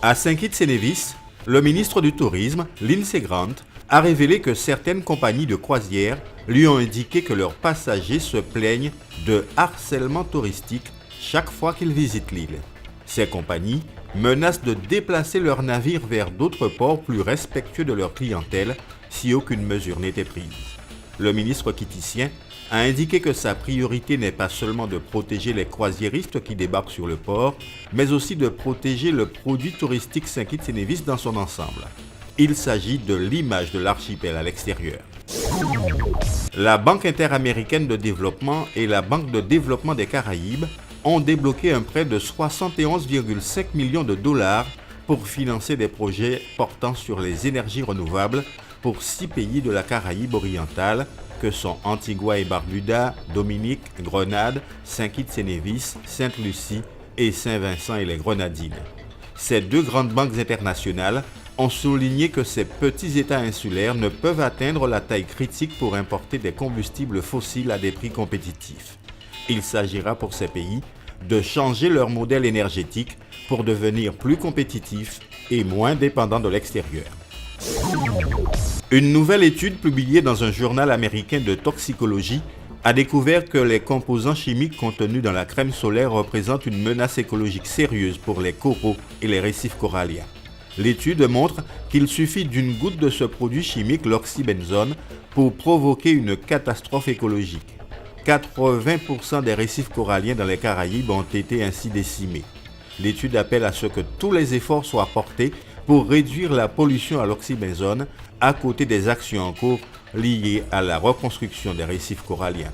À Saint Kitts et Nevis, le ministre du Tourisme, Lindsey Grant, a révélé que certaines compagnies de croisière lui ont indiqué que leurs passagers se plaignent de harcèlement touristique chaque fois qu'ils visitent l'île. Ces compagnies menacent de déplacer leurs navires vers d'autres ports plus respectueux de leur clientèle si aucune mesure n'était prise. Le ministre kittitien a indiqué que sa priorité n'est pas seulement de protéger les croisiéristes qui débarquent sur le port, mais aussi de protéger le produit touristique Saint Kitts et Nevis dans son ensemble. Il s'agit de l'image de l'archipel à l'extérieur. La Banque interaméricaine de développement et la Banque de développement des Caraïbes ont débloqué un prêt de 71,5 millions de dollars pour financer des projets portant sur les énergies renouvelables pour 6 pays de la Caraïbe orientale que sont Antigua et Barbuda, Dominique, Grenade, Saint Kitts et Nevis, Sainte-Lucie et Saint-Vincent et les Grenadines. Ces deux grandes banques internationales ont souligné que ces petits États insulaires ne peuvent atteindre la taille critique pour importer des combustibles fossiles à des prix compétitifs. Il s'agira pour ces pays de changer leur modèle énergétique pour devenir plus compétitifs et moins dépendants de l'extérieur. Une nouvelle étude publiée dans un journal américain de toxicologie a découvert que les composants chimiques contenus dans la crème solaire représentent une menace écologique sérieuse pour les coraux et les récifs coralliens. L'étude montre qu'il suffit d'une goutte de ce produit chimique, l'oxybenzone, pour provoquer une catastrophe écologique. 80% des récifs coralliens dans les Caraïbes ont été ainsi décimés. L'étude appelle à ce que tous les efforts soient portés pour réduire la pollution à l'oxybenzone, à côté des actions en cours liées à la reconstruction des récifs coralliens.